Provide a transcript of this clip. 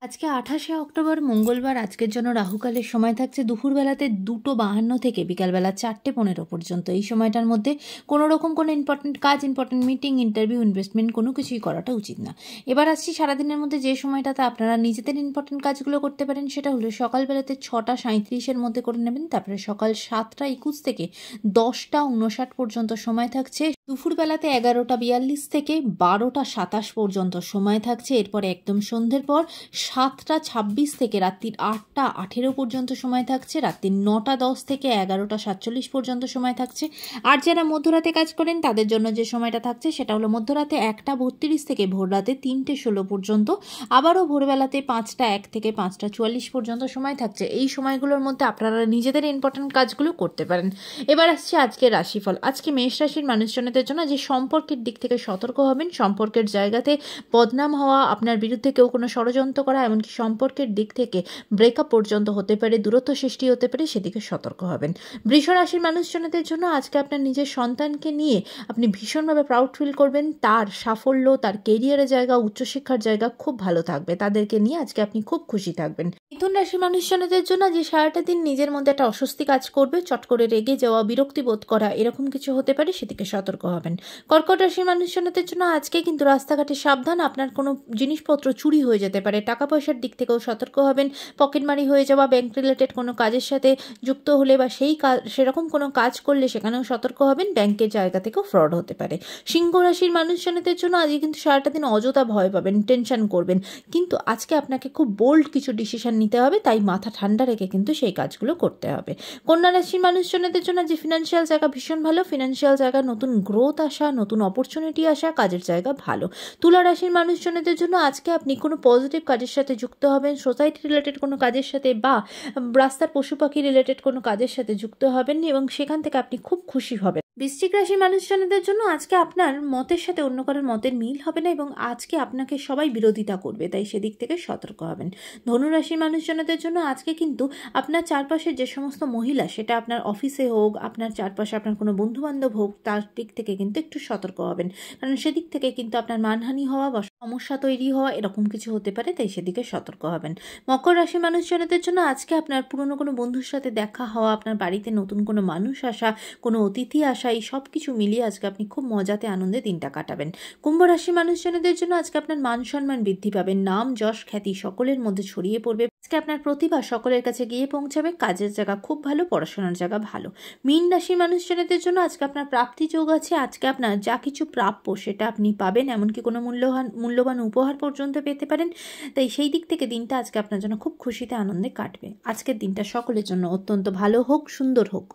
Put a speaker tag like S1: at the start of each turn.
S1: আজকে ২৮শে অক্টোবর মঙ্গলবার। আজকের জন্য রাহুকালের সময় থাকছে দুপুরবেলাতে ২:৫২ থেকে বিকালবেলা ৪:১৫ পর্যন্ত। এই সময়টার মধ্যে কোনো রকম কোনো ইম্পর্টেন্ট কাজ, ইম্পর্টেন্ট মিটিং, ইন্টারভিউ, ইনভেস্টমেন্ট কোনো কিছুই করাটা উচিত না। এবার আসছি সারাদিনের মধ্যে যে সময়টাতে আপনারা নিজেদের ইম্পর্টেন্ট কাজগুলো করতে পারেন, সেটা হলো সকালবেলাতে ৬:৩৭-এর মধ্যে করে নেবেন। তারপরে সকাল ৭:২১ থেকে ১০:৫৯ পর্যন্ত সময় থাকছে। দুপুরবেলাতে ১১:৪২ থেকে ১২:২৭ পর্যন্ত সময় থাকছে। এরপরে একদম সন্ধ্যের পর ৭:২৬ থেকে রাত্রির ৮:১৮ পর্যন্ত সময় থাকছে। রাত্রির ৯:১০ থেকে ১১:৪৭ পর্যন্ত সময় থাকছে। আর যারা মধ্যরাতে কাজ করেন তাদের জন্য যে সময়টা থাকছে সেটা হলো মধ্যরাতে ১:৩২ থেকে ভোররাতে ৩:১৬ পর্যন্ত। আবারও ভোরবেলাতে ৫:০১ থেকে ৫:৪৪ পর্যন্ত সময় থাকছে। এই সময়গুলোর মধ্যে আপনারা নিজেদের ইম্পর্টেন্ট কাজগুলো করতে পারেন। এবার আসছে আজকের রাশিফল। আজকে মেষ রাশির মানুষজনদের জন্য যে সম্পর্কের দিক থেকে সতর্ক হবেন, সম্পর্কের জায়গাতে বদনাম হওয়া, আপনার বিরুদ্ধে কেউ কোনো ষড়যন্ত্র করা, এমনকি সম্পর্কের দিক থেকে ব্রেকআপ পর্যন্ত হতে পারে, দূরত্ব সৃষ্টি হতে পারে, সেদিকে সতর্ক হবেন। বৃষ রাশির মানুষজনদের জন্য আজকে আপনার নিজের সন্তানকে নিয়ে আপনি ভীষণভাবে প্রাউড ফিল করবেন। তার সাফল্য, তার কেরিয়ারের জায়গা, উচ্চশিক্ষার জায়গা খুব ভালো থাকবে। তাদেরকে নিয়ে আজকে আপনি খুব খুশি থাকবেন। মিথুন রাশির মানুষজনদের জন্য যে সারাটা দিন নিজের মধ্যে একটা অস্বস্তি কাজ করবে, চট করে রেগে যাওয়া, বিরক্তি বোধ করা, এরকম কিছু হতে পারে, সেদিকে সতর্ক হবেন। কর্কট রাশির মানুষজনদের জন্য আজকে কিন্তু রাস্তাঘাটে সাবধান। আপনার কোনো জিনিসপত্র চুরি হয়ে যেতে পারে। টাকা পয়সার দিক থেকেও সতর্ক হবেন। পকেটমারি হয়ে যাওয়া, ব্যাংক রিলেটেড কোনো কাজের সাথে যুক্ত হলে বা সেরকম কোনো কাজ করলে সেখানেও সতর্ক হবেন। ব্যাংকের জায়গা থেকেও ফ্রড হতে পারে। সিংহ রাশির মানুষজনদের জন্য আজকে কিন্তু সারাটা দিন অযথা ভয় পাবেন, টেনশন করবেন, কিন্তু আজকে আপনাকে খুব বোল্ড কিছু ডিসিশন নিতে হবে, তাই মাথা ঠান্ডা রেখে কিন্তু সেই কাজগুলো করতে হবে। কন্যা রাশির মানুষজনদের জন্য যে ফিনান্সিয়াল জায়গা ভীষণ ভালো। ফিনান্সিয়াল জায়গা নতুন গ্রোথ আসা, নতুন অপরচুনিটি আসা, কাজের জায়গা ভালো। তুলা রাশির মানুষজনদের জন্য আজকে আপনি কোনো পজিটিভ কাজের সাথে যুক্ত হবেন, সোসাইটি রিলেটেড কোনো কাজের সাথে বা রাস্তার পশু পাখি রিলেটেড কোনো কাজের সাথে যুক্ত হবেন এবং সেখান থেকে আপনি খুব খুশি হবেন। বৃশ্চিক রাশির মানুষজনদের জন্য আজকে আপনার মতের সাথে অন্য কারোর মতের মিল হবে না এবং আজকে আপনাকে সবাই বিরোধিতা করবে, তাই সেদিক থেকে সতর্ক হবেন। ধনুরাশির মানুষজনদের জন্য আজকে কিন্তু আপনার চারপাশের যে সমস্ত মহিলা, সেটা আপনার অফিসে হোক, আপনার চারপাশে আপনার কোনো বন্ধুবান্ধব হোক, তার দিক থেকে কিন্তু একটু সতর্ক হবেন, কারণ সেদিক থেকে কিন্তু আপনার মানহানি হওয়া বা সমস্যা তৈরি হওয়া এরকম কিছু হতে পারে, তাই সেদিকে সতর্ক হবেন। মকর রাশির মানুষজনদের জন্য আজকে আপনার পুরনো কোনো বন্ধুর সাথে দেখা হওয়া, আপনার বাড়িতে নতুন কোনো মানুষ আসা, কোনো অতিথি আসা, এই সব কিছু মিলিয়ে আজকে আপনি খুব মজাতে আনন্দে দিনটা কাটাবেন। কুম্ভ রাশির মানুষজনদের জন্য আজকে আপনার মান সম্মান বৃদ্ধি পাবেন। নাম, যশ, খ্যাতি সকলের মধ্যে ছড়িয়ে পড়বে। আজকে আপনার প্রতিভা সকলের কাছে গিয়ে পৌঁছাবে। কাজের জায়গা খুব ভালো, পড়াশোনার জায়গা ভালো। মীন রাশির মানুষজনদের জন্য আজকে আপনার প্রাপ্তি যোগ আছে। আজকে আপনার যা কিছু প্রাপ্য সেটা আপনি পাবেন, এমনকি কোনো মূল্যবান উপহার পর্যন্ত পেতে পারেন, তাই সেই দিক থেকে দিনটা আজকে আপনার জন্য খুব খুশিতে আনন্দে কাটবে। আজকের দিনটা সকলের জন্য অত্যন্ত ভালো হোক, সুন্দর হোক।